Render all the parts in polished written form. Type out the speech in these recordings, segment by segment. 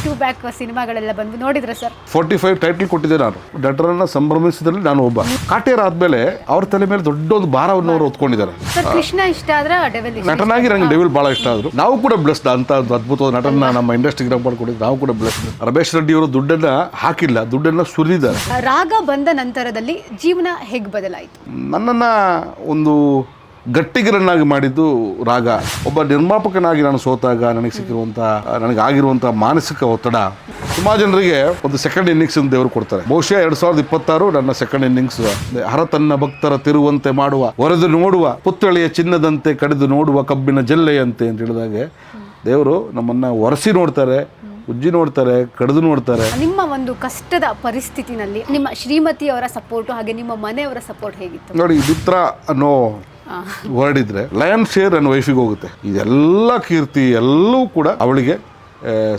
To back ಸಿನಿಮಾಗಳೆಲ್ಲ ಬಂದು ನೋಡಿದ್ರೆ sir 45 title ಕೊಟ್ಟಿದ್ದೆ ನಾನು. ನಟರನ್ನ ಸಂಭ್ರಮಿಸಿದಲ್ಲಿ ನಾನು ಒಬ್ಬ. ಕಾಟೇರ ಆದ್ಮೇಲೆ ಅವ್ರ ತಲೆ ಮೇಲೆ ದೊಡ್ಡ ಒಂದು ಭಾರವನ್ನು ಅವರು ಹೊತ್ಕೊಂಡಿದ್ದಾರೆ. ಸರ್ ಕೃಷ್ಣ ಇಷ್ಟ ಆದ್ರೆ ಡೆವಿಲ್ ಇಷ್ಟ. ನಟನಾಗಿ ನಂಗೆ ಡೆವಿಲ್ ಭಾಳ ಇಷ್ಟ ಆದ್ರು. ನಾವು ಕೂಡ ಬ್ಲೆಸ್ಡ್ ಅಂತ ಒಂದು ಅದ್ಭುತವಾದ ನಟನ ನಮ್ಮ ಇಂಡಸ್ಟ್ರಿಗೆ ಮಾಡ್ಕೊಂಡಿದ್ದು ನಾವು ಕೂಡ ಬ್ಲೆಸ್ಡ್. ರಮೇಶ್ ರೆಡ್ಡಿ ಅವರು ದುಡ್ಡನ್ನ ಹಾಕಿಲ್ಲ, ದುಡ್ಡನ್ನ ಸುರಿದಿದ್ದಾರೆ. ರಾಗ ಬಂದ ನಂತರದಲ್ಲಿ ಜೀವನ ಹೇಗೆ ಬದಲಾಯಿತು? ನನ್ನನ್ನ ಒಂದು ಗಟ್ಟಿಗರನ್ನಾಗಿ ಮಾಡಿದ್ದು ರಾಗ. ಒಬ್ಬ ನಿರ್ಮಾಪಕನಾಗಿ ನಾನು ಸೋತಾಗ ನನಗಾಗಿರುವಂಥ ಮಾನಸಿಕ ಒತ್ತಡ ಸುಮಾರು ಜನರಿಗೆ ಒಂದು ಸೆಕೆಂಡ್ ಇನ್ನಿಂಗ್ಸ್ ದೇವರು ಕೊಡ್ತಾರೆ. ಬಹುಶಃ 2026 ನನ್ನ ಸೆಕೆಂಡ್ ಇನ್ನಿಂಗ್ಸ್. ಹರ ತನ್ನ ಭಕ್ತರ ತಿರುವಂತೆ ಮಾಡುವ, ಒರೆದು ನೋಡುವ, ಪುತ್ಥಳಿಯ ಚಿನ್ನದಂತೆ ಕಡಿದು ನೋಡುವ ಕಬ್ಬಿನ ಜಲ್ಲೆಯಂತೆ ಅಂತ ಹೇಳಿದಾಗೆ ದೇವರು ನಮ್ಮನ್ನ ಒರೆಸಿ ನೋಡ್ತಾರೆ, ಉಜ್ಜಿ ನೋಡ್ತಾರೆ, ಕಡಿದು ನೋಡ್ತಾರೆ. ನಿಮ್ಮ ಒಂದು ಕಷ್ಟದ ಪರಿಸ್ಥಿತಿನಲ್ಲಿ ನಿಮ್ಮ ಶ್ರೀಮತಿಯವರ ಸಪೋರ್ಟ್ ಹಾಗೆ ನಿಮ್ಮ ಮನೆಯವರ ಸಪೋರ್ಟ್ ಹೇಗಿತ್ತು? ನೋಡಿ, ಮಿತ್ರ ಅನ್ನೋ ವರ್ಡ್ ಇದ್ರೆ ಲಯನ್ ಶೇರ್ ನನ್ನ ವೈಫಿಗೆ ಹೋಗುತ್ತೆ. ಇದೆಲ್ಲ ಕೀರ್ತಿ ಎಲ್ಲವೂ ಕೂಡ ಅವಳಿಗೆ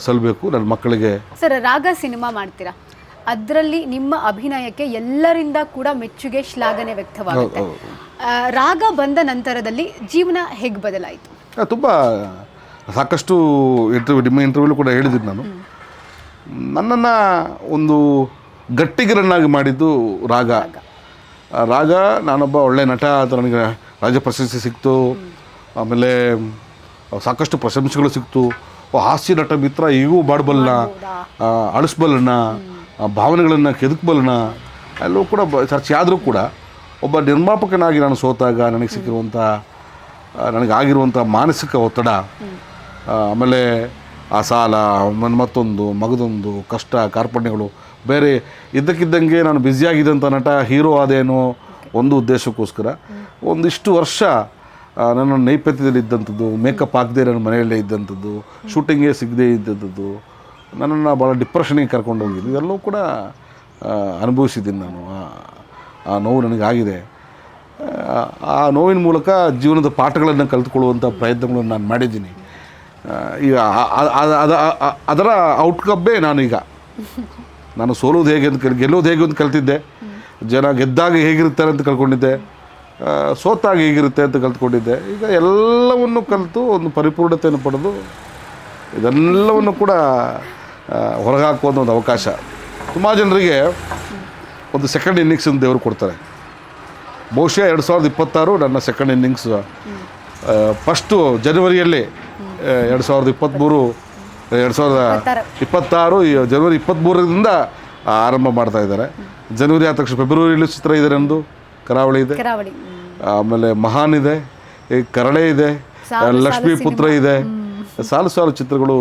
ಸಲ್ಲಬೇಕು, ನನ್ನ ಮಕ್ಕಳಿಗೆ. ಸರ್, ರಾಗ ಸಿನಿಮಾ ಮಾಡ್ತೀರಾ, ಅದರಲ್ಲಿ ನಿಮ್ಮ ಅಭಿನಯಕ್ಕೆ ಎಲ್ಲರಿಂದ ಕೂಡ ಮೆಚ್ಚುಗೆ, ಶ್ಲಾಘನೆ ವ್ಯಕ್ತವಾಗುತ್ತೆ. ರಾಗ ಬಂದ ನಂತರದಲ್ಲಿ ಜೀವನ ಹೇಗೆ ಬದಲಾಯಿತು? ತುಂಬ ಸಾಕಷ್ಟು ನಿಮ್ಮ ಇಂಟರ್ವ್ಯೂಲು ಕೂಡ ಹೇಳಿದ್ದೀನಿ ನಾನು. ನನ್ನನ್ನು ಒಂದು ಗಟ್ಟಿಗರನ್ನಾಗಿ ಮಾಡಿದ್ದು ರಾಗ. ನಾನೊಬ್ಬ ಒಳ್ಳೆ ನಟ ಅಂತ ನನಗೆ ರಾಜ್ಯ ಪ್ರಶಸ್ತಿ ಸಿಕ್ತು. ಆಮೇಲೆ ಸಾಕಷ್ಟು ಪ್ರಶಂಸೆಗಳು ಸಿಕ್ತು. ಹಾಸ್ಯ ನಟ ಮಿತ್ರ ಈಗೂ ಬಾಡಬಲ್ಲನ, ಅಳಿಸ್ಬಲ್ಲನ, ಭಾವನೆಗಳನ್ನು ಕೆದಕಬಲ್ಲನ ಎಲ್ಲವೂ ಕೂಡ ಚರ್ಚೆ ಆದರೂ ಕೂಡ ಒಬ್ಬ ನಿರ್ಮಾಪಕನಾಗಿ ನಾನು ಸೋತಾಗ ನನಗಾಗಿರುವಂಥ ಮಾನಸಿಕ ಒತ್ತಡ, ಆಮೇಲೆ ಆ ಸಾಲ, ಮತ್ತೊಂದು ಮಗದೊಂದು ಕಷ್ಟ ಕಾರ್ಪಣ್ಯಗಳು, ಬೇರೆ ಇದ್ದಕ್ಕಿದ್ದಂಗೆ ನಾನು ಬ್ಯುಸಿಯಾಗಿದ್ದಂಥ ನಟ ಹೀರೋ ಆದೇನೋ ಒಂದು ಉದ್ದೇಶಕ್ಕೋಸ್ಕರ ಒಂದಿಷ್ಟು ವರ್ಷ ನನ್ನ ನೈಪಥ್ಯದಲ್ಲಿ ಇದ್ದಂಥದ್ದು, ಮೇಕಪ್ ಆಗದೆ ನನ್ನ ಮನೆಯಲ್ಲೇ ಇದ್ದಂಥದ್ದು, ಶೂಟಿಂಗೇ ಸಿಗದೇ ಇದ್ದಂಥದ್ದು, ನನ್ನನ್ನು ಭಾಳ ಡಿಪ್ರೆಷನಿಗೆ ಕರ್ಕೊಂಡು ಹೋಗಿದ್ದು ಇದೆಲ್ಲವೂ ಕೂಡ ಅನುಭವಿಸಿದ್ದೀನಿ ನಾನು. ಆ ನೋವು ನನಗಾಗಿದೆ. ಆ ನೋವಿನ ಮೂಲಕ ಜೀವನದ ಪಾಠಗಳನ್ನು ಕಲಿತುಕೊಳ್ಳುವಂಥ ಪ್ರಯತ್ನಗಳನ್ನು ನಾನು ಮಾಡಿದ್ದೀನಿ. ಈಗ ಅದರ ಔಟ್ಕಮ್ಮೇ ನಾನು ಸೋಲೋದು ಹೇಗೆ ಅಂತ ಗೆಲ್ಲೋದು ಹೇಗೆ ಅಂತ ಕಲ್ತಿದ್ದೆ. ಜನ ಗೆದ್ದಾಗ ಹೇಗಿರ್ತಾರೆ ಅಂತ ಕಲ್ತ್ಕೊಂಡಿದ್ದೆ, ಸೋತಾಗ ಹೇಗಿರುತ್ತೆ ಅಂತ ಕಲ್ತ್ಕೊಂಡಿದ್ದೆ. ಈಗ ಎಲ್ಲವನ್ನು ಕಲಿತು ಒಂದು ಪರಿಪೂರ್ಣತೆಯನ್ನು ಪಡೆದು ಇದೆಲ್ಲವನ್ನು ಕೂಡ ಹೊರಗಾಕುವಂಥ ಒಂದು ಅವಕಾಶ. ಸುಮಾರು ಜನರಿಗೆ ಒಂದು ಸೆಕೆಂಡ್ ಇನ್ನಿಂಗ್ಸ್ ದೇವರು ಕೊಡ್ತಾರೆ. ಬಹುಶಃ 2026 ನನ್ನ ಸೆಕೆಂಡ್ ಇನ್ನಿಂಗ್ಸ್. ಫಸ್ಟು ಜನವರಿಯಲ್ಲಿ 2023 ಜನವರಿ 23ರಿಂದ ಆರಂಭ ಮಾಡ್ತಾ ಇದ್ದಾರೆ. ಜನವರಿ ಆದ ತಕ್ಷಣ ಫೆಬ್ರವರಿಯಲ್ಲೂ ಚಿತ್ರ ಇದೆ, ನಮ್ಮದು ಕರಾವಳಿ ಇದೆ, ಆಮೇಲೆ ಮಹಾನ್ ಇದೆ, ಕರಳೆ ಇದೆ, ಲಕ್ಷ್ಮೀ ಪುತ್ರ ಇದೆ. ಸಾಲು ಚಿತ್ರಗಳು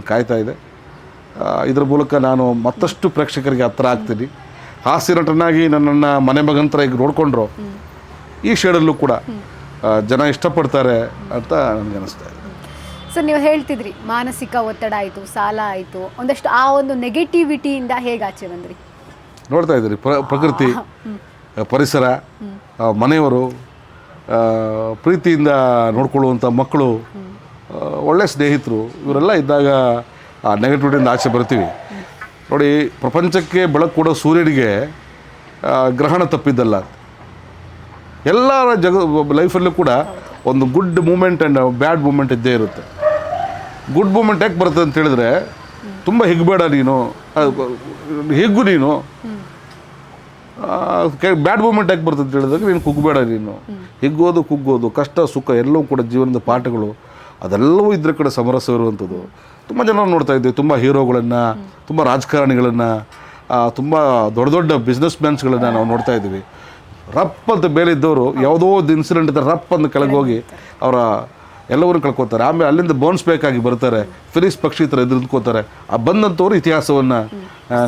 ಕಾಯ್ತಾ ಇದೆ. ಇದರ ಮೂಲಕ ನಾನು ಮತ್ತಷ್ಟು ಪ್ರೇಕ್ಷಕರಿಗೆ ಹತ್ತಿರ ಆಗ್ತೀನಿ. ಹಾಸ್ಯ ನಟನಾಗಿ ನನ್ನನ್ನು ಮನೆ ಮಗಂತರ ಈಗ ನೋಡಿಕೊಂಡ್ರು ಈ ಶೇಡಲ್ಲೂ ಕೂಡ ಜನ ಇಷ್ಟಪಡ್ತಾರೆ ಅಂತ ನನಗೆ ಅನಿಸ್ತಾ ಇದೆ. ಸರ್, ನೀವು ಹೇಳ್ತಿದ್ರಿ ಮಾನಸಿಕ ಒತ್ತಡ ಆಯಿತು, ಸಾಲ ಆಯಿತು, ಒಂದಷ್ಟು ಆ ಒಂದು ನೆಗೆಟಿವಿಟಿಯಿಂದ ಹೇಗೆ ಆಚೆ ಬಂದ್ರಿ? ನೋಡ್ತಾ ಇದ್ದೀರಿ, ಪ್ರಕೃತಿ, ಪರಿಸರ, ಮನೆಯವರು, ಪ್ರೀತಿಯಿಂದ ನೋಡ್ಕೊಳ್ಳುವಂಥ ಮಕ್ಕಳು, ಒಳ್ಳೆಯ ಸ್ನೇಹಿತರು, ಇವರೆಲ್ಲ ಇದ್ದಾಗ ಆ ನೆಗೆಟಿವಿಟಿಯಿಂದ ಆಚೆ ಬರ್ತೀವಿ. ನೋಡಿ, ಪ್ರಪಂಚಕ್ಕೆ ಬೆಳಕು ಕೊಡೋ ಸೂರ್ಯನಿಗೆ ಗ್ರಹಣ ತಪ್ಪಿದ್ದಲ್ಲ. ಎಲ್ಲರ ಲೈಫಲ್ಲೂ ಕೂಡ ಒಂದು good moment and bad moment ಇದ್ದೇ ಇರುತ್ತೆ. ಗುಡ್ ಮೂಮೆಂಟ್ ಯಾಕೆ ಬರುತ್ತೆ ಅಂತ ಹೇಳಿದ್ರೆ, ತುಂಬ ಹಿಗ್ಬೇಡ ನೀನು, ಹಿಗ್ಗು ನೀನು. ಬ್ಯಾಡ್ ಮೂಮೆಂಟ್ ಯಾಕೆ ಬರ್ತದೆ ಅಂತ ಹೇಳಿದಾಗ ನೀನು ಕುಗ್ಬೇಡ ನೀನು. ಹಿಗ್ಗೋದು ಕುಗ್ಗೋದು, ಕಷ್ಟ ಸುಖ ಎಲ್ಲವೂ ಕೂಡ ಜೀವನದ ಪಾಠಗಳು, ಅದೆಲ್ಲವೂ ಇದ್ರ ಕಡೆ ಸಮರಸವಿರುವಂಥದ್ದು. ತುಂಬ ಜನ ನೋಡ್ತಾ ಇದ್ದೀವಿ, ತುಂಬ ಹೀರೋಗಳನ್ನು, ತುಂಬ ರಾಜಕಾರಣಿಗಳನ್ನು, ತುಂಬ ದೊಡ್ಡ ದೊಡ್ಡ ಬಿಸ್ನೆಸ್ ಮ್ಯಾನ್ಸ್ಗಳನ್ನು ನಾವು ನೋಡ್ತಾ ಇದ್ದೀವಿ. ರಪ್ ಅಂತ ಬೇಲಿದ್ದವರು ಯಾವುದೋ ಒಂದು ಇನ್ಸಿಡೆಂಟ್ ಇದ್ದರೆ ರಪ್ ಅಂತ ಕೆಳಗೆ ಹೋಗಿ ಅವರ ಎಲ್ಲವನ್ನೂ ಕಳ್ಕೊತಾರೆ. ಆಮೇಲೆ ಅಲ್ಲಿಂದ ಬೌನ್ಸ್ ಬೇಕಾಗಿ ಬರ್ತಾರೆ, ಫಿನಿಕ್ಸ್ ಪಕ್ಷಿ ಥರ ಎದುರ್ಕೋತಾರೆ. ಆ ಬಂದಂಥವ್ರು ಇತಿಹಾಸವನ್ನು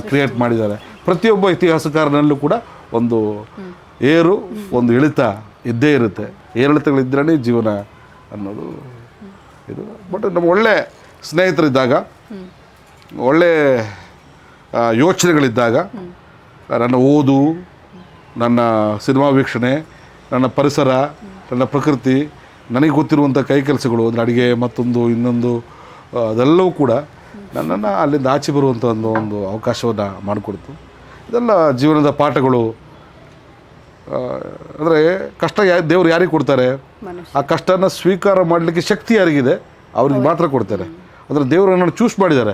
ಕ್ರಿಯೇಟ್ ಮಾಡಿದ್ದಾರೆ. ಪ್ರತಿಯೊಬ್ಬ ಇತಿಹಾಸಕಾರನಲ್ಲೂ ಕೂಡ ಒಂದು ಏರು, ಒಂದು ಇಳಿತ ಇದ್ದೇ ಇರುತ್ತೆ. ಏರಿಳಿತಗಳಿದ್ರೇ ಜೀವನ ಅನ್ನೋದು ಇದು. ಬಟ್ ನಮ್ಮ ಒಳ್ಳೆ ಸ್ನೇಹಿತರಿದ್ದಾಗ, ಒಳ್ಳೆ ಯೋಚನೆಗಳಿದ್ದಾಗ, ನನ್ನ ಓದು, ನನ್ನ ಸಿನಿಮಾ ವೀಕ್ಷಣೆ, ನನ್ನ ಪರಿಸರ, ನನ್ನ ಪ್ರಕೃತಿ, ನನಗೆ ಗೊತ್ತಿರುವಂಥ ಕೈ ಕೆಲಸಗಳು, ಅಂದರೆ ಅಡುಗೆ, ಮತ್ತೊಂದು ಇನ್ನೊಂದು, ಅದೆಲ್ಲವೂ ಕೂಡ ನನ್ನನ್ನು ಅಲ್ಲಿಂದ ಆಚೆ ಬರುವಂಥ ಒಂದು ಅವಕಾಶವನ್ನು ಮಾಡಿಕೊಡ್ತು. ಇದೆಲ್ಲ ಜೀವನದ ಪಾಠಗಳು. ಅಂದರೆ ಕಷ್ಟ ದೇವರು ಯಾರಿಗೆ ಕೊಡ್ತಾರೆ? ಆ ಕಷ್ಟನ ಸ್ವೀಕಾರ ಮಾಡಲಿಕ್ಕೆ ಶಕ್ತಿ ಯಾರಿಗಿದೆ ಅವ್ರಿಗೆ ಮಾತ್ರ ಕೊಡ್ತಾರೆ. ಅದರ ದೇವರು ನನ್ನನ್ನು ಚೂಸ್ ಮಾಡಿದ್ದಾರೆ.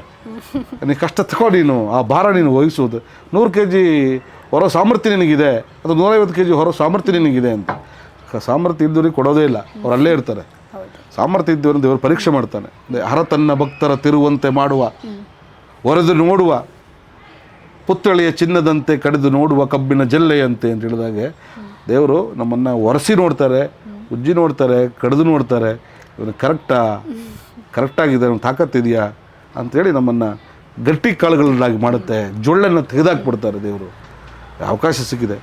ನೀನು ಕಷ್ಟ ತಗೋ, ನೀನು ಆ ಭಾರ ನೀನು ವಹಿಸೋದು. 100 kg ಹೊರೋ ಸಾಮರ್ಥ್ಯ ನಿನಗಿದೆ, ಅಥವಾ 150 kg ಹೊರೋ ಸಾಮರ್ಥ್ಯ ನಿನಗಿದೆ ಅಂತ. ಸಾಮರ್ಥ್ಯ ಇದ್ದವ್ರಿಗೆ ಕೊಡೋದೇ ಇಲ್ಲ, ಅವ್ರು ಅಲ್ಲೇ ಇರ್ತಾರೆ. ಸಾಮರ್ಥ್ಯ ಇದ್ದವ್ರನ್ನ ದೇವರು ಪರೀಕ್ಷೆ ಮಾಡ್ತಾನೆ. ಹರ ತನ್ನ ಭಕ್ತರ ತಿರುವಂತೆ ಮಾಡುವ, ಒರೆದು ನೋಡುವ, ಪುತ್ಥಳಿಯ ಚಿನ್ನದಂತೆ ಕಡಿದು ನೋಡುವ ಕಬ್ಬಿನ ಜಲ್ಲೆಯಂತೆ ಅಂತ ಹೇಳಿದಾಗೆ ದೇವರು ನಮ್ಮನ್ನು ಒರೆಸಿ ನೋಡ್ತಾರೆ, ಉಜ್ಜಿ ನೋಡ್ತಾರೆ, ಕಡಿದು ನೋಡ್ತಾರೆ. ಇವನು ಕರೆಕ್ಟಾಗಿದೆ, ಅವ್ನು ತಾಕತ್ತಿದೆಯಾ ಅಂಥೇಳಿ ನಮ್ಮನ್ನು ಗಟ್ಟಿ ಕಾಳುಗಳನ್ನಾಗಿ ಮಾಡುತ್ತೆ. ಜೊಳ್ಳನ್ನು ತೆಗೆದಾಕ್ಬಿಡ್ತಾರೆ ದೇವರು. ಅವಕಾಶ ಸಿಕ್ಕಿದೆ.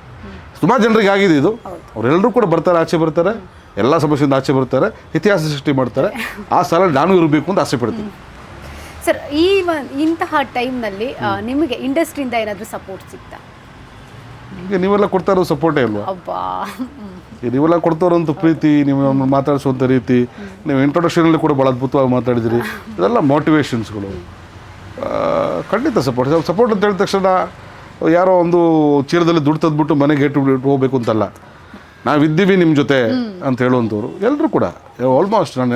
ಸುಮಾರು ಜನರಿಗೆ ಆಗಿದೆ ಇದು. ಅವರೆಲ್ಲರೂ ಕೂಡ ಬರ್ತಾರೆ, ಆಚೆ ಬರ್ತಾರೆ, ಎಲ್ಲ ಸಮಸ್ಯೆಯಿಂದ ಆಚೆ ಬರ್ತಾರೆ, ಇತಿಹಾಸ ಸೃಷ್ಟಿ ಮಾಡ್ತಾರೆ. ಆ ಸಾಲ ನಾನು ಇರಬೇಕು ಅಂತ ಆಸೆ ಪಡ್ತೀನಿ. ಸರ್, ಇಂತಹ ಟೈಮ್ನಲ್ಲಿ ನಿಮಗೆ ಇಂಡಸ್ಟ್ರಿಯಿಂದ ಏನಾದರೂ ಸಪೋರ್ಟ್ ಸಿಗ್ತಾ? ಈಗ ನೀವೆಲ್ಲ ಕೊಡ್ತಾ ಇರೋ ಸಪೋರ್ಟೇ ಅಲ್ವಾ? ನೀವೆಲ್ಲ ಕೊಡ್ತಾರಂಥ ಪ್ರೀತಿ, ನೀವು ಮಾತಾಡಿಸುವಂಥ ರೀತಿ, ನೀವು ಇಂಟ್ರೊಡಕ್ಷನಲ್ಲಿ ಕೂಡ ಭಾಳ ಅದ್ಭುತವಾಗಿ ಮಾತಾಡಿದಿರಿ. ಇದೆಲ್ಲ ಮೋಟಿವೇಶನ್ಸ್ಗಳು. ಖಂಡಿತ ಸಪೋರ್ಟ್ ಅಂತ ಹೇಳಿದ ತಕ್ಷಣ ಯಾರೋ ಒಂದು ಚೀರದಲ್ಲಿ ದುಡ್ಡು ತಂದ್ಬಿಟ್ಟು ಮನೆಗೆ ಇಟ್ಟು ಹೋಗ್ಬೇಕು ಅಂತಲ್ಲ. ನಾವಿದ್ದೀವಿ ನಿಮ್ಮ ಜೊತೆ ಅಂತ ಹೇಳುವಂಥವ್ರು ಎಲ್ಲರೂ ಕೂಡ ಆಲ್ಮೋಸ್ಟ್. ನಾನು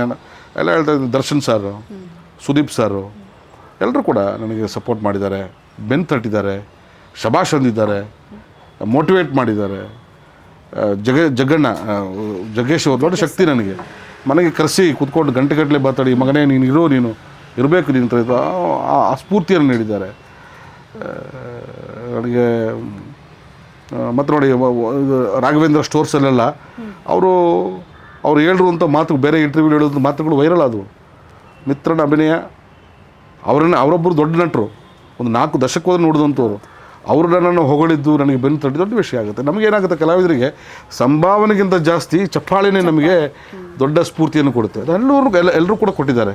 ಎಲ್ಲ ಹೇಳ್ತಾ ಇದ್ದೀನಿ, ದರ್ಶನ್ ಸಾರು, ಸುದೀಪ್ ಸಾರು ಎಲ್ಲರೂ ಕೂಡ ನನಗೆ ಸಪೋರ್ಟ್ ಮಾಡಿದ್ದಾರೆ, ಬೆನ್ನು ತಟ್ಟಿದ್ದಾರೆ, ಶಬಾಷ್ ಅಂದಿದ್ದಾರೆ, ಮೋಟಿವೇಟ್ ಮಾಡಿದ್ದಾರೆ. ಜಗ್ಗೇಶ್ ಅವ್ರು ದೊಡ್ಡ ಶಕ್ತಿ ನನಗೆ. ಮನೆಗೆ ಕರೆಸಿ ಕೂತ್ಕೊಂಡು ಗಂಟೆಗಟ್ಟಲೆ ಮಾತಾಡಿ, ಮಗನೇ ನೀನು ಇರಬೇಕು ನೀನು ಅಂತ ಆ ಸ್ಫೂರ್ತಿಯನ್ನು ನೀಡಿದ್ದಾರೆ ನನಗೆ. ಮತ್ತು ನೋಡಿ, ರಾಘವೇಂದ್ರ ಸ್ಟೋರ್ಸಲ್ಲೆಲ್ಲ ಅವರು ಹೇಳಿರುವಂಥ ಮಾತು, ಬೇರೆ ಇಂಟರ್ವ್ಯೂ ಹೇಳೋದು ಮಾತುಗಳು ವೈರಲ್ ಆದವು. ಮಿತ್ರನ ಅಭಿನಯ, ಅವರೊಬ್ಬರು ದೊಡ್ಡ ನಟರು, ಒಂದು 4 ದಶಕವಾದ ನೋಡಿದಂಥವ್ರು, ಅವರು ನನ್ನನ್ನು ಹೊಗಳಿದ್ದು ನನಗೆ ಬೆನ್ನು ತಟ್ಟಿ ದೊಡ್ಡ ವಿಷಯ ಆಗುತ್ತೆ. ನಮಗೇನಾಗುತ್ತೆ, ಕಲಾವಿದರಿಗೆ ಸಂಭಾವನೆಗಿಂತ ಜಾಸ್ತಿ ಚಪ್ಪಾಳೆನೇ ನಮಗೆ ದೊಡ್ಡ ಸ್ಫೂರ್ತಿಯನ್ನು ಕೊಡುತ್ತೆ. ಎಲ್ಲರೂ ಕೂಡ ಕೊಟ್ಟಿದ್ದಾರೆ.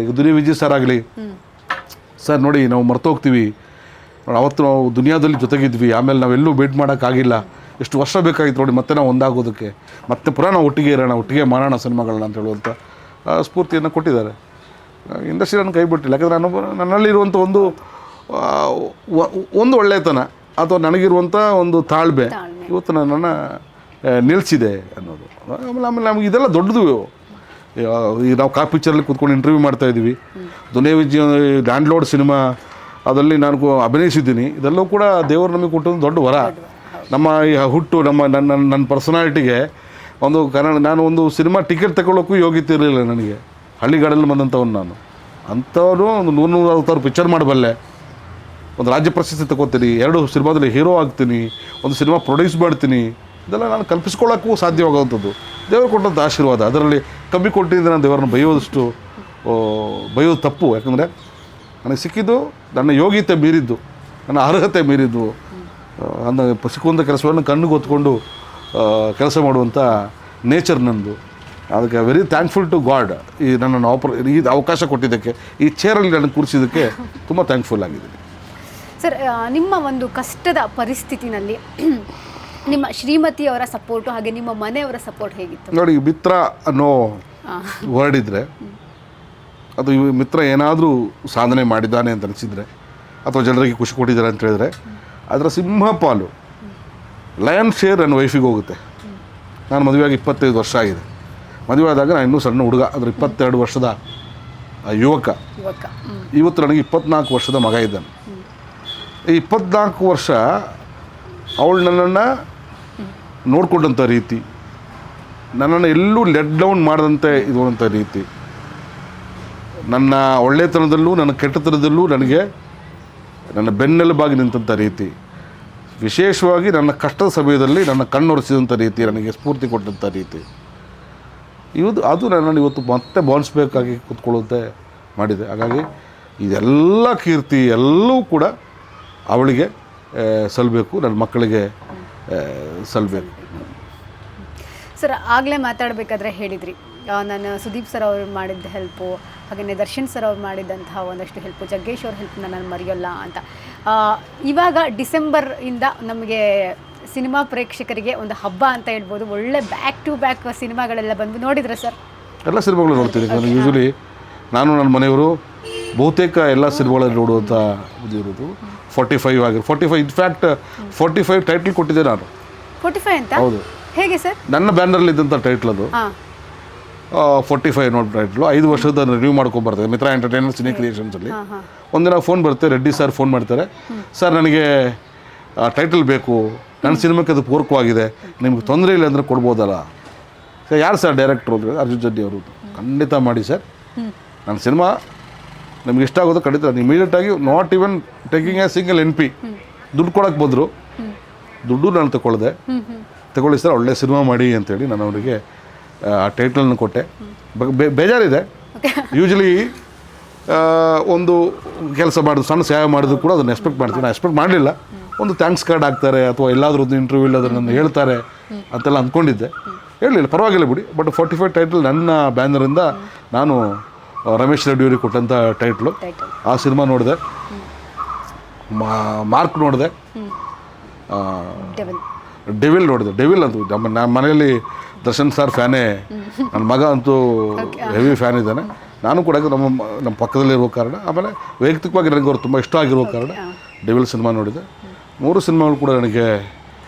ಈಗ ದುನಿಯಾ ವಿಜಯ್ ಸರ್ ಆಗಲಿ, ಸರ್ ನೋಡಿ ನಾವು ಮರ್ತೋಗ್ತೀವಿ, ಅವತ್ತು ನಾವು ದುನಿಯಾದಲ್ಲಿ ಜೊತೆಗಿದ್ವಿ, ಆಮೇಲೆ ನಾವೆಲ್ಲೂ ಭೇಟಿ ಮಾಡೋಕ್ಕಾಗಿಲ್ಲ, ಎಷ್ಟು ವರ್ಷ ಬೇಕಾಗಿತ್ತು ನೋಡಿ ಮತ್ತೆ ನಾವು ಒಂದಾಗೋದಕ್ಕೆ, ಮತ್ತೆ ಪುನಃ ನಾವು ಒಟ್ಟಿಗೆ ಇರೋಣ, ಒಟ್ಟಿಗೆ ಮಾಡೋಣ ಸಿನಿಮಾಗಳನ್ನ ಅಂತ ಹೇಳುವಂಥ ಸ್ಫೂರ್ತಿಯನ್ನು ಕೊಟ್ಟಿದ್ದಾರೆ. ಇಂಡಸ್ಟ್ರಿ ನನ್ನ ಕೈ ಬಿಟ್ಟಿಲ್ಲ. ಯಾಕಂದರೆ ನನ್ನಲ್ಲಿರುವಂಥ ಒಂದು ಒಳ್ಳೆಯತನ ಅಥವಾ ನನಗಿರುವಂಥ ಒಂದು ತಾಳ್ಮೆ ಇವತ್ತು ನನ್ನನ್ನು ನಿಲ್ಲಿಸಿದೆ ಅನ್ನೋದು. ಆಮೇಲೆ ನಮಗೆ ಇದೆಲ್ಲ ದೊಡ್ಡದು. ಈಗ ನಾವು ಪಿಕ್ಚರಲ್ಲಿ ಕೂತ್ಕೊಂಡು ಇಂಟರ್ವ್ಯೂ ಮಾಡ್ತಾಯಿದ್ದೀವಿ. ದುನಿಯಾ ವಿಜಯ್ ಲ್ಯಾಂಡ್ಲೋಡ್ ಸಿನಿಮಾ ಅದರಲ್ಲಿ ನಾನು ಅಭಿನಯಿಸಿದ್ದೀನಿ. ಇದೆಲ್ಲವೂ ಕೂಡ ದೇವರು ನಮಗೆ ಕೊಟ್ಟೊಂದು ದೊಡ್ಡ ವರ. ನಮ್ಮ ಈ ಹುಟ್ಟು, ನನ್ನ ಪರ್ಸನಾಲಿಟಿಗೆ ನಾನು ಒಂದು ಸಿನಿಮಾ ಟಿಕೆಟ್ ತಗೊಳ್ಳೋಕ್ಕೂ ಯೋಗ್ಯತೆ ಇರಲಿಲ್ಲ ನನಗೆ. ಹಳ್ಳಿಗಾಡಲ್ಲಿ ಬಂದಂಥವ್ನು ನಾನು. ಅಂಥವ್ರು ಒಂದು 100-160 ಪಿಕ್ಚರ್ ಮಾಡಬಲ್ಲೆ, ಒಂದು ರಾಜ್ಯ ಪ್ರಶಸ್ತಿ ತಗೋತೀನಿ, 2 ಸಿನಿಮಾದಲ್ಲಿ ಹೀರೋ ಆಗ್ತೀನಿ, ಒಂದು ಸಿನಿಮಾ ಪ್ರೊಡ್ಯೂಸ್ ಮಾಡ್ತೀನಿ. ಇದೆಲ್ಲ ನಾನು ಕಲ್ಪಿಸ್ಕೊಳ್ಳೋಕ್ಕೂ ಸಾಧ್ಯವಾಗುವಂಥದ್ದು ದೇವರು ಕೊಟ್ಟಂಥ ಆಶೀರ್ವಾದ. ಅದರಲ್ಲಿ ಕಮ್ಮಿ ಕೊಟ್ಟಿದ್ದರೆ ನಾನು ದೇವರನ್ನು ಬೈಯೋದು ತಪ್ಪು. ಯಾಕಂದರೆ ನನಗೆ ಸಿಕ್ಕಿದ್ದು ನನ್ನ ಯೋಗ್ಯತೆ ಮೀರಿದ್ದು, ನನ್ನ ಅರ್ಹತೆ ಮೀರಿದ್ದು. ಸಿಕ್ಕುವಂಥ ಕೆಲಸವನ್ನು ಕಣ್ಣಿಗೆ ಹೊತ್ಕೊಂಡು ಕೆಲಸ ಮಾಡುವಂಥ ನೇಚರ್ ನಂದು. ಅದಕ್ಕೆ ವೆರಿ ಥ್ಯಾಂಕ್ಫುಲ್ ಟು ಗಾಡ್. ಈ ನನ್ನನ್ನು ಈ ಅವಕಾಶ ಕೊಟ್ಟಿದ್ದಕ್ಕೆ, ಈ ಚೇರಲ್ಲಿ ನನಗೆ ಕೂರಿಸಿದ್ದಕ್ಕೆ ತುಂಬ ಥ್ಯಾಂಕ್ಫುಲ್ ಆಗಿದ್ದೀನಿ. ಸರ್, ನಿಮ್ಮ ಒಂದು ಕಷ್ಟದ ಪರಿಸ್ಥಿತಿನಲ್ಲಿ ನಿಮ್ಮ ಶ್ರೀಮತಿಯವರ ಸಪೋರ್ಟು ಹಾಗೆ ನಿಮ್ಮ ಮನೆಯವರ ಸಪೋರ್ಟ್ ಹೇಗಿತ್ತು? ನೋಡಿ, ಮಿತ್ರ ಅನ್ನೋ ವರ್ಡ್ ಇದ್ದರೆ, ಅದು ಮಿತ್ರ ಏನಾದರೂ ಸಾಧನೆ ಮಾಡಿದ್ದಾನೆ ಅಂತ ಅನಿಸಿದರೆ ಅಥವಾ ಜನರಿಗೆ ಖುಷಿ ಕೊಟ್ಟಿದ್ದಾರೆ ಅಂತ ಹೇಳಿದ್ರೆ ಅದರ ಸಿಂಹಪಾಲು, ಲಯನ್ ಶೇರ್ ನನ್ನ ವೈಫಿಗೆ ಹೋಗುತ್ತೆ. ನಾನು ಮದುವೆಯಾಗಿ 25 ವರ್ಷ ಆಗಿದೆ. ಮದುವೆ ಆದಾಗ ನಾನು ಇನ್ನೂ ಸಣ್ಣ ಹುಡುಗ, ಅಂದರೆ 22 ವರ್ಷದ ಯುವಕ. ಇವತ್ತು ನನಗೆ 24 ವರ್ಷದ ಮಗ ಇದ್ದಾನೆ. ಈ 24 ವರ್ಷ ಅವಳು ನನ್ನನ್ನು ನೋಡಿಕೊಂಡಂಥ ರೀತಿ, ನನ್ನನ್ನು ಎಲ್ಲೂ ಲೆಟ್ ಡೌನ್ ಮಾಡದಂತೆ ಇರುವಂಥ ರೀತಿ, ನನ್ನ ಒಳ್ಳೆತನದಲ್ಲೂ ನನ್ನ ಕೆಟ್ಟತನದಲ್ಲೂ ನನಗೆ ನನ್ನ ಬೆನ್ನೆಲುಬಾಗಿ ನಿಂತಂಥ ರೀತಿ, ವಿಶೇಷವಾಗಿ ನನ್ನ ಕಷ್ಟದ ಸಮಯದಲ್ಲಿ ನನ್ನ ಕಣ್ಣೊರೆಸಿದಂಥ ರೀತಿ, ನನಗೆ ಸ್ಫೂರ್ತಿ ಕೊಟ್ಟಂಥ ರೀತಿ, ಅದು ನನ್ನನ್ನು ಇವತ್ತು ಮತ್ತೆ ಬಾನ್ಸ್ಬೇಕಾಗಿ ಕೂತ್ಕೊಳ್ಳುವಂತೆ ಮಾಡಿದೆ. ಹಾಗಾಗಿ ಇದೆಲ್ಲ ಕೀರ್ತಿ ಎಲ್ಲವೂ ಕೂಡ ಅವಳಿಗೆ ಸಲ್ಲಬೇಕು, ನನ್ನ ಮಕ್ಕಳಿಗೆ ಸಲ್ಲಬೇಕು. ಸರ್, ಆಗಲೇ ಮಾತಾಡಬೇಕಾದ್ರೆ ಹೇಳಿದ್ರಿ, ನಾನು ಸುದೀಪ್ ಸರ್ ಅವರು ಮಾಡಿದ್ದ ಹೆಲ್ಪು, ಹಾಗೆಯೇ ದರ್ಶನ್ ಸರ್ ಅವ್ರು ಮಾಡಿದಂತಹ ಒಂದಷ್ಟು ಹೆಲ್ಪು, ಜಗ್ಗೇಶ್ ಅವ್ರ ಹೆಲ್ಪ್ನ ನಾನು ಮರೆಯೋಲ್ಲ ಅಂತ. ಇವಾಗ ಡಿಸೆಂಬರಿಂದ ನಮಗೆ ಸಿನಿಮಾ ಪ್ರೇಕ್ಷಕರಿಗೆ ಒಂದು ಹಬ್ಬ ಅಂತ ಹೇಳ್ಬೋದು. ಒಳ್ಳೆ ಬ್ಯಾಕ್ ಟು ಬ್ಯಾಕ್ ಸಿನಿಮಾಗಳೆಲ್ಲ ಬಂದು ನೋಡಿದ್ರೆ ಸರ್? ಎಲ್ಲ ಸಿನಿಮಾಗಳು ನೋಡ್ತೀನಿ. ನಾನು ಯೂಶ್ವಲಿ ನಾನು ನನ್ನ ಮನೆಯವರು ಬಹುತೇಕ ಎಲ್ಲ ಸಿನಿಮಾಗಳಲ್ಲಿ ನೋಡುವಂಥ ಇರೋದು 45 ಆಗಿದೆ. 45 ಇನ್ಫ್ಯಾಕ್ಟ್ 45 ಟೈಟ್ಲ್ ಕೊಟ್ಟಿದ್ದೆ ನಾನು. 45 ಅಂತ? ಹೌದು. ಹೇಗೆ ಸರ್? ನನ್ನ ಬ್ಯಾನರಲ್ಲಿ ಇದ್ದಂಥ ಟೈಟ್ಲ್ ಅದು. 45 ನೋಟ್ ಟೈಟ್ಲು 5 ವರ್ಷದ ರಿವ್ಯೂ ಮಾಡ್ಕೊಂಬರ್ತದೆ ಮಿತ್ರ ಎಂಟರ್ಟೈನ್ಮೆಂಟ್ ಸಿನಿ ಕ್ರಿಯೇಷನ್ಸಲ್ಲಿ. ಒಂದಿನ ಫೋನ್ ಬರುತ್ತೆ, ರೆಡ್ಡಿ ಸರ್ ಫೋನ್ ಮಾಡ್ತಾರೆ, ಸರ್ ನನಗೆ ಟೈಟಲ್ ಬೇಕು, ನನ್ನ ಸಿನಿಮಾಕ್ಕೆ ಅದು ಪೂರಕವಾಗಿದೆ, ನಿಮ್ಗೆ ತೊಂದರೆ ಇಲ್ಲ ಅಂದರೆ ಕೊಡ್ಬೋದಲ್ಲ. ಸರ್ ಯಾರು ಸರ್ ಡೈರೆಕ್ಟ್ರು ಅಂದರೆ ಅರ್ಜುನ್ ಜಡ್ಡಿ ಅವರು. ಖಂಡಿತ ಮಾಡಿ ಸರ್, ನನ್ನ ಸಿನಿಮಾ ನಿಮ್ಗೆ ಇಷ್ಟ ಆಗೋದು ಖಂಡಿತ. ಇಮಿಡಿಯೇಟಾಗಿ not even taking A single NP ದುಡ್ಡು ಕೊಡೋಕ್ಕೆ ಬಂದರು, ದುಡ್ಡು ನಾನು ತಗೊಳ್ಳಿ ಸರ್, ಒಳ್ಳೆ ಸಿನಿಮಾ ಮಾಡಿ ಅಂತೇಳಿ ನಾನು ಅವರಿಗೆ ಆ ಟೈಟಲನ್ನು ಕೊಟ್ಟೆ. ಬೇಜಾರಿದೆ. ಯೂಶ್ವಲಿ ಒಂದು ಕೆಲಸ ಮಾಡೋದು, ಸಣ್ಣ ಸಹಾಯ ಮಾಡಿದ್ರು ಕೂಡ ಅದನ್ನು ಎಕ್ಸ್ಪೆಕ್ಟ್ ಮಾಡ್ತೀನಿ. ನಾನು ಎಕ್ಸ್ಪೆಕ್ಟ್ ಮಾಡಲಿಲ್ಲ. ಒಂದು ಥ್ಯಾಂಕ್ಸ್ ಕಾರ್ಡ್ ಹಾಕ್ತಾರೆ ಅಥವಾ ಎಲ್ಲಾದರೂ ಒಂದು ಇಂಟರ್ವ್ಯೂ ಇಲ್ಲದ್ರೆ ನನ್ನ ಹೇಳ್ತಾರೆ ಅಂತೆಲ್ಲ ಅಂದ್ಕೊಂಡಿದ್ದೆ. ಹೇಳಲಿಲ್ಲ, ಪರವಾಗಿಲ್ಲ ಬಿಡಿ. ಬಟ್ 45 ಟೈಟಲ್ ನನ್ನ ಬ್ಯಾನರಿಂದ ನಾನು ರಮೇಶ್ ರೆಡ್ಡಿ ಅವರಿಗೆ ಕೊಟ್ಟಂಥ ಟೈಟ್ಲು. ಆ ಸಿನಿಮಾ ನೋಡಿದೆ, ಮಾರ್ಕ್ ನೋಡಿದೆ, ಡೆವಿಲ್ ನೋಡಿದೆ. ಡೆವಿಲ್ ಅಂತೂ ನಮ್ಮ ಮನೆಯಲ್ಲಿ ದರ್ಶನ್ ಸರ್ ಫ್ಯಾನೇ, ನನ್ನ ಮಗ ಅಂತೂ ಹೆವಿ ಫ್ಯಾನ್ ಇದ್ದಾನೆ. ನಾನು ಕೂಡ ನಮ್ಮ ಪಕ್ಕದಲ್ಲಿರೋ ಕಾರಣ, ಆಮೇಲೆ ವೈಯಕ್ತಿಕವಾಗಿ ನನಗೆ ಅವ್ರು ತುಂಬ ಇಷ್ಟ ಆಗಿರೋ ಕಾರಣ ಡೆವಿಲ್ ಸಿನಿಮಾ ನೋಡಿದೆ. 3 ಸಿನಿಮಾಗಳು ಕೂಡ ನನಗೆ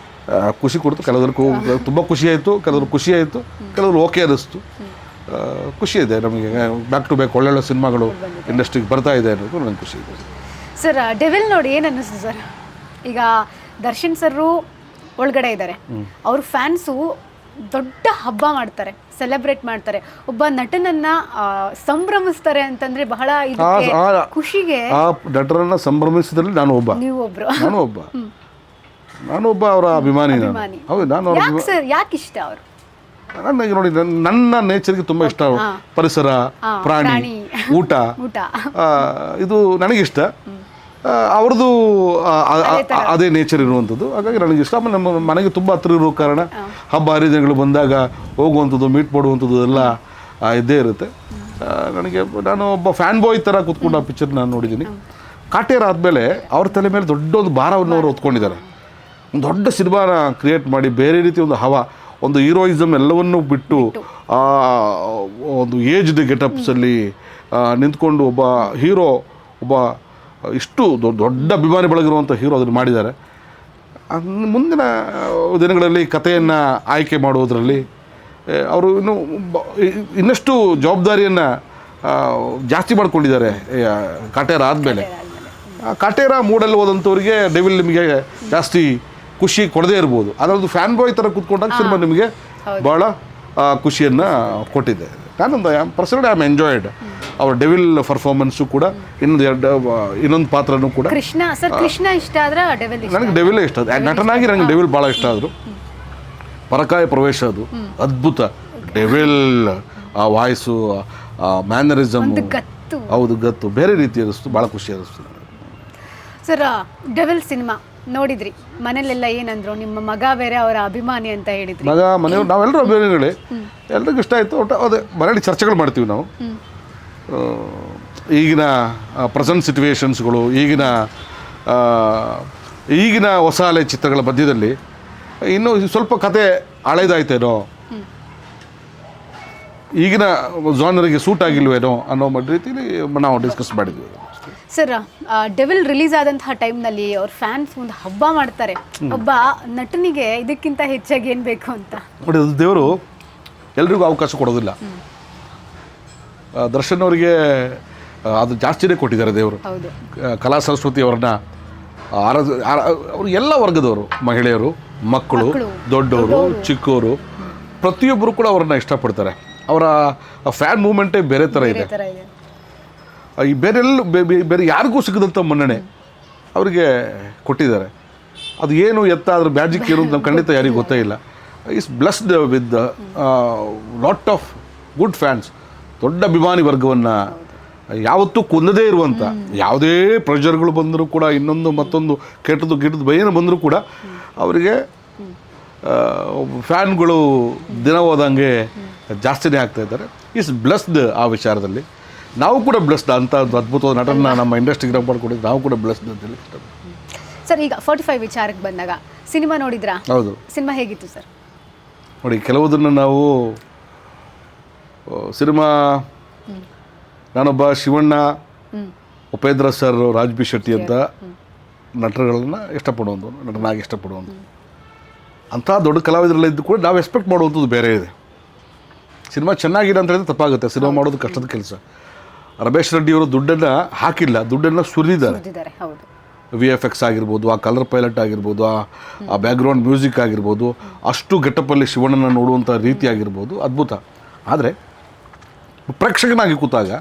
ಖುಷಿ ಕೊಡ್ತು. ಕೆಲವ್ರಿಗೆ ತುಂಬ ಖುಷಿ ಆಯಿತು, ಕೆಲವ್ರಿಗೆ ಖುಷಿ ಆಯಿತು, ಕೆಲವರು ಓಕೆ ಅನ್ನಿಸ್ತು. ಖುಷಿ ಇದೆ ನಮಗೆ. ಬ್ಯಾಕ್ ಟು ಬ್ಯಾಕ್ ಒಳ್ಳೊಳ್ಳೆ ಸಿನಿಮಾಗಳು ಇಂಡಸ್ಟ್ರಿಗೆ ಬರ್ತಾ ಇದೆ ಅನ್ನೋದು ನನಗೆ ಖುಷಿ ಇದೆ. ಸರ್ ಡೆವಿಲ್ ನೋಡಿ ಏನು ಅನ್ನಿಸ್ತು ಸರ್? ಈಗ ದರ್ಶನ್ ಸರ್ರು ಒಳಗಡೆ ಇದ್ದಾರೆ, ಅವ್ರ ಫ್ಯಾನ್ಸು ದೊಡ್ಡ ಹಬ್ಬ ಮಾಡ್ತಾರೆ, ಸೆಲೆಬ್ರೇಟ್ ಮಾಡ್ತಾರೆ, ಒಬ್ಬ ನಟನನ್ನ ಸಂಭ್ರಮಿಸ್ತಾರೆ ಅಂತಂದ್ರೆ ಬಹಳ ಖುಷಿಗೆ. ಆ ನಟರನ್ನ ಸಂಭ್ರಮಿಸಿದ್ರಲ್ಲಿ ನಾನು ಒಬ್ಬ ಅವರ ಅಭಿಮಾನಿ. ಹೌದು, ನಾನು ಸರ್ ಯಾಕೆ ಇಷ್ಟ ಅವರು? ನನಗೆ ನೋಡಿ, ನನ್ನ ನೇಚರ್ಗೆ ತುಂಬ ಇಷ್ಟ. ಪರಿಸರ, ಪ್ರಾಣಿ, ಊಟ, ಇದು ನನಗಿಷ್ಟ. ಅವ್ರದ್ದು ಅದೇ ನೇಚರ್ ಇರುವಂಥದ್ದು. ಹಾಗಾಗಿ ನನಗಿಷ್ಟ. ಆಮೇಲೆ ನಮ್ಮ ಮನೆಗೆ ತುಂಬ ಹತ್ತಿರ ಇರೋ ಕಾರಣ ಹಬ್ಬ ಹರಿದಿನಗಳು ಬಂದಾಗ ಹೋಗುವಂಥದ್ದು, ಮೀಟ್ ಮಾಡುವಂಥದ್ದು ಎಲ್ಲ ಇದ್ದೇ ಇರುತ್ತೆ. ನಾನು ಒಬ್ಬ ಫ್ಯಾನ್ ಬಾಯ್ ಥರ ಕೂತ್ಕೊಂಡು ಆ ಪಿಕ್ಚರ್ ನಾನು ನೋಡಿದ್ದೀನಿ. ಕಾಟೇರ ಆದಮೇಲೆ ಅವ್ರ ತಲೆ ಮೇಲೆ ದೊಡ್ಡ ಒಂದು ಭಾರವನ್ನು ಅವರು ಹೊತ್ಕೊಂಡಿದ್ದಾರೆ. ಒಂದು ದೊಡ್ಡ ಸಿನಿಮಾನ ಕ್ರಿಯೇಟ್ ಮಾಡಿ ಬೇರೆ ರೀತಿ ಒಂದು ಒಂದು ಹೀರೋಯಿಸಮ್ ಎಲ್ಲವನ್ನೂ ಬಿಟ್ಟು ಒಂದು ಏಜ್ಡ್ ಗೆಟಪ್ಸಲ್ಲಿ ನಿಂತ್ಕೊಂಡು ಒಬ್ಬ ಹೀರೋ, ಒಬ್ಬ ಇಷ್ಟು ದೊಡ್ಡ ಅಭಿಮಾನಿ ಬಳಗಿರುವಂಥ ಹೀರೋ ಅದನ್ನು ಮಾಡಿದ್ದಾರೆ. ಮುಂದಿನ ದಿನಗಳಲ್ಲಿ ಕಥೆಯನ್ನು ಆಯ್ಕೆ ಮಾಡುವುದರಲ್ಲಿ ಅವರು ಇನ್ನಷ್ಟು ಜವಾಬ್ದಾರಿಯನ್ನು ಜಾಸ್ತಿ ಮಾಡ್ಕೊಂಡಿದ್ದಾರೆ. ಕಾಟೇರ ಆದಮೇಲೆ ಕಾಟೇರ ಮೂಡಲ್ಲಿ ಹೋದಂಥವ್ರಿಗೆ ಡೆವಿಲ್ ನಿಮಗೆ ಜಾಸ್ತಿ ಖುಷಿ ಕೊಡದೇ ಇರ್ಬೋದು. ಅದರದ್ದು ಫ್ಯಾನ್ ಬಾಯ್ ಥರ ಕೂತ್ಕೊಂಡಾಗ ಸಿನಿಮಾ ನಿಮಗೆ ಭಾಳ ಖುಷಿಯನ್ನು ಕೊಟ್ಟಿದೆ. ನಾನೊಂದು ಪರ್ಸನಲಿ ಐ ಆಮ್ ಎಂಜಾಯ್ಡ್ ಅವ್ರ ಡೆವಿಲ್ ಪರ್ಫಾರ್ಮೆನ್ಸು ಕೂಡ. ಇನ್ನೊಂದು ಪಾತ್ರನೂ ಕೂಡ ಕೃಷ್ಣ ಇಷ್ಟ ಆದ್ರೆ ನನಗೆ ಡೆವಿಲೇ ಇಷ್ಟ. ನಟನಾಗಿ ನನಗೆ ಡೆವಿಲ್ ಭಾಳ ಇಷ್ಟ ಆದರು. ಪರಕಾಯ ಪ್ರವೇಶ ಅದು ಅದ್ಭುತ. ಡೆವಿಲ್ ಆ ವಾಯ್ಸು, ಆ ಮ್ಯಾನರಿಸಮ್, ಹೌದು ಗತ್ತು ಬೇರೆ ರೀತಿ ಅನ್ನಿಸ್ತು, ಭಾಳ ಖುಷಿ ಅನ್ನಿಸ್ತು. ಸರ್ ಡೆವಿಲ್ ಸಿನಿಮಾ ನೋಡಿದ್ರಿ, ಮನೇಲೆಲ್ಲ ಏನಂದ್ರು? ನಿಮ್ಮ ಮಗ ಬೇರೆ ಅವರ ಅಭಿಮಾನಿ ಅಂತ ಹೇಳಿದ್ರಿ. ಮನೆಯವ್ರು ನಾವೆಲ್ಲರೂ ಅಭಿಮಾನಿಗಳೇ, ಎಲ್ರಿಗೂ ಇಷ್ಟ ಆಯಿತು. ಒಟ್ಟು ಅದೇ ಮನೆಯಲ್ಲಿ ಚರ್ಚೆಗಳು ಮಾಡ್ತೀವಿ ನಾವು. ಈಗಿನ ಪ್ರೆಸೆಂಟ್ ಸಿಚುವೇಶನ್ಸ್ಗಳು, ಈಗಿನ ಹೊಸ ಅಲೆ ಚಿತ್ರಗಳ ಮಧ್ಯದಲ್ಲಿ ಇನ್ನೂ ಸ್ವಲ್ಪ ಕತೆ ಹಳೇದಾಯ್ತೇನೋ, ಈಗಿನ ಜಾನರಿಗೆ ಸೂಟ್ ಆಗಿಲ್ವೇನೋ ಅನ್ನೋ ರೀತಿಯಲ್ಲಿ ನಾವು ಡಿಸ್ಕಸ್ ಮಾಡಿದ್ವಿ. ಸರ್ ಡೆವಿಲ್ ರಿಲೀಸ್ ಆದಂತಹ ಟೈಮ್ನಲ್ಲಿ ಅವ್ರ ಫ್ಯಾನ್ಸ್ ಒಂದು ಹಬ್ಬ ಮಾಡ್ತಾರೆ. ಒಬ್ಬ ನಟನಿಗೆ ಇದಕ್ಕಿಂತ ಹೆಚ್ಚಾಗಿ ಏನು ಬೇಕು ಅಂತ ನೋಡಿ, ಅದು ದೇವರು ಎಲ್ರಿಗೂ ಅವಕಾಶ ಕೊಡೋದಿಲ್ಲ. ದರ್ಶನ್ ಅವರಿಗೆ ಅದು ಜಾಸ್ತಿನೇ ಕೊಟ್ಟಿದ್ದಾರೆ ದೇವರು. ಕಲಾ ಸರಸ್ವತಿ ಅವ್ರನ್ನ ಅವರು ಎಲ್ಲ ವರ್ಗದವರು, ಮಹಿಳೆಯರು, ಮಕ್ಕಳು, ದೊಡ್ಡವರು, ಚಿಕ್ಕವರು, ಪ್ರತಿಯೊಬ್ಬರು ಕೂಡ ಅವ್ರನ್ನ ಇಷ್ಟಪಡ್ತಾರೆ. ಅವರ ಫ್ಯಾನ್ ಮೂಮೆಂಟೇ ಬೇರೆ ಥರ ಇದೆ. ಈ ಬೇರೆ ಯಾರಿಗೂ ಸಿಗದಂಥ ಮನ್ನಣೆ ಅವರಿಗೆ ಕೊಟ್ಟಿದ್ದಾರೆ. ಅದು ಏನು ಎತ್ತ ಅದ್ರ ಮ್ಯಾಜಿಕ್ ಏನು ಅಂತ ಖಂಡಿತ ಯಾರಿಗೂ ಗೊತ್ತೇ ಇಲ್ಲ. Is blessed with lot of good fans. ದೊಡ್ಡ ಅಭಿಮಾನಿ ವರ್ಗವನ್ನು ಯಾವತ್ತೂ ಕುಂದದೇ ಇರುವಂಥ, ಯಾವುದೇ ಪ್ರೆಷರ್ಗಳು ಬಂದರೂ ಕೂಡ, ಇನ್ನೊಂದು ಮತ್ತೊಂದು ಕೆಟ್ಟದ್ದು ಭಯನ ಬಂದರೂ ಕೂಡ ಅವರಿಗೆ ಫ್ಯಾನ್ಗಳು ದಿನ ಹೋದಂಗೆ ಜಾಸ್ತಿನೇ ಆಗ್ತಾ ಇದ್ದಾರೆ. ಈಸ್ ಬ್ಲೆಸ್ಡ್ ಆ ವಿಚಾರದಲ್ಲಿ. ನಾವು ಕೂಡ ಬ್ಲೆಸ್ಡ್ ಅಂತ ಅದ್ಭುತವಾದ ನಟನ ನಮ್ಮ ಇಂಡಸ್ಟ್ರಿಗೆ ಮಾಡ್ಕೊಂಡಿದ್ದು ನಾವು ಕೂಡ ಬ್ಲೆಸ್ಡ್ ಅಂತ ಹೇಳಿ ಇಷ್ಟ. ಸರ್ ಈಗ 45 ವಿಚಾರಕ್ಕೆ ಬಂದಾಗ ಸಿನಿಮಾ ನೋಡಿದ್ರಾ? ಹೌದು. ಸಿನಿಮಾ ಹೇಗಿತ್ತು ಸರ್? ನೋಡಿ, ಕೆಲವುದನ್ನು ನಾವು ಸಿನಿಮಾ, ನಾನೊಬ್ಬ ಶಿವಣ್ಣ, ಉಪೇಂದ್ರ ಸರ್, ರಾಜ್ ಬಿ ಶೆಟ್ಟಿ ಅಂತ ನಟರುಗಳನ್ನ ಇಷ್ಟಪಡುವಂಥ, ನಟನಾಗಿ ಇಷ್ಟಪಡುವಂಥ ಅಂಥ ದೊಡ್ಡ ಕಲಾವಿದರೆಲ್ಲ ಇದ್ದು ಕೂಡ ನಾವು ಎಕ್ಸ್ಪೆಕ್ಟ್ ಮಾಡುವಂಥದ್ದು ಬೇರೆ ಇದೆ. ಸಿನಿಮಾ ಚೆನ್ನಾಗಿದೆ ಅಂತ ಹೇಳಿದ್ರೆ ತಪ್ಪಾಗುತ್ತೆ. ಸಿನಿಮಾ ಮಾಡೋದು ಕಷ್ಟದ ಕೆಲಸ. ರಮೇಶ್ ರೆಡ್ಡಿಯವರು ದುಡ್ಡನ್ನು ಹಾಕಿಲ್ಲ, ದುಡ್ಡನ್ನು ಸುರಿದಿದ್ದಾರೆ. ಹೌದು, VFX ಆಗಿರ್ಬೋದು, ಆ ಕಲರ್ ಪೈಲಟ್ ಆಗಿರ್ಬೋದು, ಆ ಬ್ಯಾಕ್ಗ್ರೌಂಡ್ ಮ್ಯೂಸಿಕ್ ಆಗಿರ್ಬೋದು, ಅಷ್ಟು ಗೆಟಪ್ಪಲ್ಲಿ ಶಿವಣ್ಣನ ನೋಡುವಂಥ ರೀತಿ ಆಗಿರ್ಬೋದು ಅದ್ಭುತ. ಆದರೆ ಪ್ರೇಕ್ಷಕನಾಗಿ ಕೂತಾಗ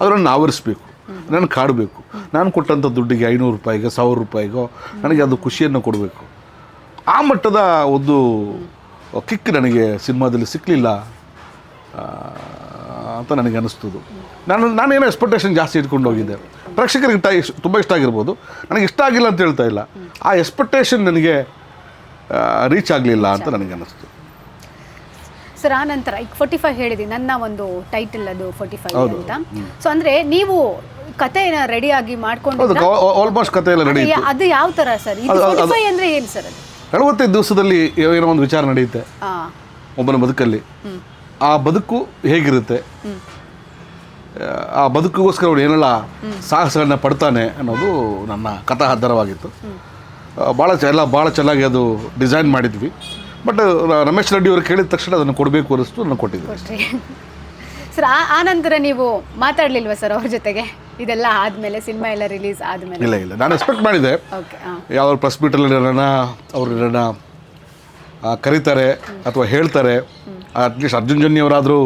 ಅದನ್ನು ಆವರಿಸಬೇಕು, ನನಗೆ ಕಾಡಬೇಕು. ನಾನು ಕೊಟ್ಟಂಥ ದುಡ್ಡಿಗೆ 500 ರೂಪಾಯಿಗೆ 1000 ರೂಪಾಯಿಗೋ ನನಗೆ ಅದು ಖುಷಿಯನ್ನು ಕೊಡಬೇಕು. ಆ ಮಟ್ಟದ ಒಂದು ಕಿಕ್ ನನಗೆ ಸಿನಿಮಾದಲ್ಲಿ ಸಿಕ್ಕಲಿಲ್ಲ ಅಂತ ನನಗೆ ಅನ್ನಿಸ್ತದು. ನಾನೇನೋ ಎಕ್ಸ್ಪೆಕ್ಟೇಷನ್ ಜಾಸ್ತಿ ಇಟ್ಕೊಂಡು ಹೋಗಿದ್ದೆ. ಪ್ರೇಕ್ಷಕರಿಗೆ ತುಂಬ ಇಷ್ಟ ಆಗಿರ್ಬೋದು, ನನಗೆ ಇಷ್ಟ ಆಗಿಲ್ಲ ಅಂತ ಹೇಳ್ತಾ ಇಲ್ಲ. ಆ ಎಕ್ಸ್ಪೆಕ್ಟೇಷನ್ ನನಗೆ ರೀಚ್ ಆಗಲಿಲ್ಲ ಅಂತ ನನಗೆ ಅನ್ನಿಸ್ತು. ಸರ್ ಆ ನಂತರ ಈಗ 45 ಹೇಳಿದ್ದೀನಿ, ನನ್ನ ಒಂದು ಟೈಟಲ್ ಅದು 45 ಅಂತ. ಸೊ ಅಂದರೆ ನೀವು ಕಥೆನ ರೆಡಿಯಾಗಿ ಮಾಡ್ಕೊಂಡು ಆಲ್ಮೋಸ್ಟ್ ಕಥೆ ಎಲ್ಲ ರೆಡಿ ಇತ್ತು. ಅದು ಯಾವ ಥರ ಸರ್? ಇದು 45 ಅಂದರೆ ಏನು ಸರ್? ಅದು 75 ದಿವಸದಲ್ಲಿ ಏನೋ ಒಂದು ವಿಚಾರ ನಡೆಯುತ್ತೆ ಒಬ್ಬನ ಬದುಕಲ್ಲಿ. ಆ ಬದುಕು ಹೇಗಿರುತ್ತೆ, ಆ ಬದುಕಿಗೋಸ್ಕರ ಅವನು ಏನೆಲ್ಲ ಸಾಹಸಗಳನ್ನ ಪಡ್ತಾನೆ ಅನ್ನೋದು ನನ್ನ ಕಥಾಹದ್ದರವಾಗಿತ್ತು. ಭಾಳ ಚೆನ್ನಾಗಿ ಅದು ಡಿಸೈನ್ ಮಾಡಿದ್ವಿ. ಬಟ್ ರಮೇಶ್ ರೆಡ್ಡಿ ಅವರು ಕೇಳಿದ ತಕ್ಷಣ ಅದನ್ನು ಕೊಡಬೇಕು ಅನ್ನಿಸ್ತು, ನಾನು ಕೊಟ್ಟಿದ್ದೆ. ಸರ್ ಆ ನಂತರ ನೀವು ಮಾತಾಡಲಿಲ್ವಾ ಸರ್ ಅವ್ರ ಜೊತೆಗೆ ಇದೆಲ್ಲ ಆದಮೇಲೆ, ಸಿನಿಮಾ ಎಲ್ಲ ರಿಲೀಸ್ ಆದಮೇಲೆ? ಇಲ್ಲ, ನಾನು ಎಕ್ಸ್ಪೆಕ್ಟ್ ಮಾಡಿದ್ದೆ ಯಾವ ಪ್ರೆಸ್ ಮೀಟಲ್ಲಿ ಅವ್ರನ್ನ ಕರೀತಾರೆ ಅಥವಾ ಹೇಳ್ತಾರೆ, ಅಟ್ಲೀಸ್ಟ್ ಅರ್ಜುನ್ ಜನ್ಯ ಅವರಾದರೂ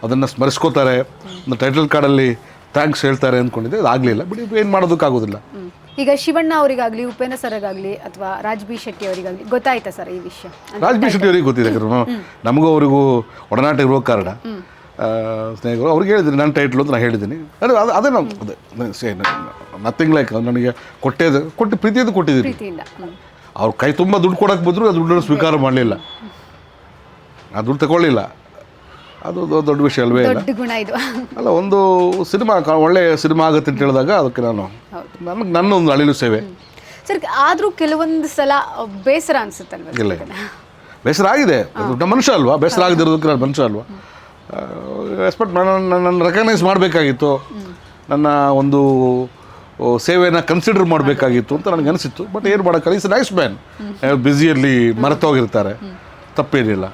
ಅದನ್ನು ಸ್ಮರಿಸ್ಕೋತಾರೆ, ಒಂದು ಟೈಟಲ್ ಕಾರ್ಡಲ್ಲಿ ಥ್ಯಾಂಕ್ಸ್ ಹೇಳ್ತಾರೆ ಅಂದ್ಕೊಂಡಿದ್ದೆ. ಅದು ಆಗಲಿಲ್ಲ. ಬಟ್ ಏನು ಮಾಡೋದಕ್ಕಾಗೋದಿಲ್ಲ. ಈಗ ಶಿವಣ್ಣ ಅವರಿಗಾಗಲಿ, ಉಪೇಂದ್ರ ಸರ್ಗಾಗಲಿ ಅಥವಾ ರಾಜ್ ಬಿ ಶೆಟ್ಟಿ ಅವರಿಗಾಗಲಿ ಗೊತ್ತಾಯ್ತಾ ಸರ್ ಈ ವಿಷಯ? ರಾಜ್ ಬಿ ಶೆಟ್ಟಿ ಅವರಿಗೆ ಗೊತ್ತಿದೆ, ನಮಗೂ ಅವರಿಗೂ ಒಡನಾಟ ಇರುವ ಕಾರಣ ಸ್ನೇಹಿತರು. ಅವ್ರಿಗೆ ಹೇಳಿದ್ದೀನಿ ನನ್ನ ಟೈಟ್ಲು ಅಂತ ನಾನು ಹೇಳಿದ್ದೀನಿ. ಅದೇ ನಥಿಂಗ್ ಲೈಕ್ ನನಗೆ ಕೊಟ್ಟು ಪ್ರೀತಿಯಿಂದ ಕೊಟ್ಟಿದ್ದೀನಿ. ಅವ್ರು ಕೈ ತುಂಬ ದುಡ್ಡು ಕೊಡೋಕೆ ಬಂದರು, ಆ ದುಡ್ಡನ್ನು ಸ್ವೀಕಾರ ಮಾಡಲಿಲ್ಲ, ಆ ದುಡ್ಡು ತಗೊಳ್ಳಿಲ್ಲ. ಅದು ದೊಡ್ಡ ವಿಷಯ ಅಲ್ವೇ ಇಲ್ಲ. ಅಲ್ಲ, ಒಂದು ಸಿನಿಮಾ ಒಳ್ಳೆಯ ಸಿನಿಮಾ ಆಗುತ್ತೆ ಅಂತ ಹೇಳಿದಾಗ ಅದಕ್ಕೆ ನನ್ನ ಒಂದು ಅಳಿಲು ಸೇವೆ. ಸರ್ ಆದರೂ ಕೆಲವೊಂದು ಸಲ ಬೇಸರ ಅನಿಸುತ್ತಲ್ವ? ಇಲ್ಲ, ಬೇಸರ ಆಗಿದೆ. ನಮ್ಮ ಮನುಷ್ಯ ಅಲ್ವಾ, ಬೇಸರ ಆಗದಿರೋದಕ್ಕೆ ನಾನು ಮನುಷ್ಯ ಅಲ್ವಾ. ಎಕ್ಸ್ಪೆಕ್ಟ್ ನನ್ನ ರೆಕಗ್ನೈಸ್ ಮಾಡಬೇಕಾಗಿತ್ತು, ನನ್ನ ಒಂದು ಸೇವೆಯನ್ನು ಕನ್ಸಿಡರ್ ಮಾಡಬೇಕಾಗಿತ್ತು ಅಂತ ನನಗೆ ಅನಿಸಿತ್ತು. ಬಟ್ ಏನು ಮಾಡೋಕ್ಕಲ್ಲ, ಈಸ್ ನೈಸ್ ಮ್ಯಾನ್. ಬ್ಯುಸಿಯಲ್ಲಿ ಮರೆತೋಗಿರ್ತಾರೆ, ತಪ್ಪೇನಿಲ್ಲ.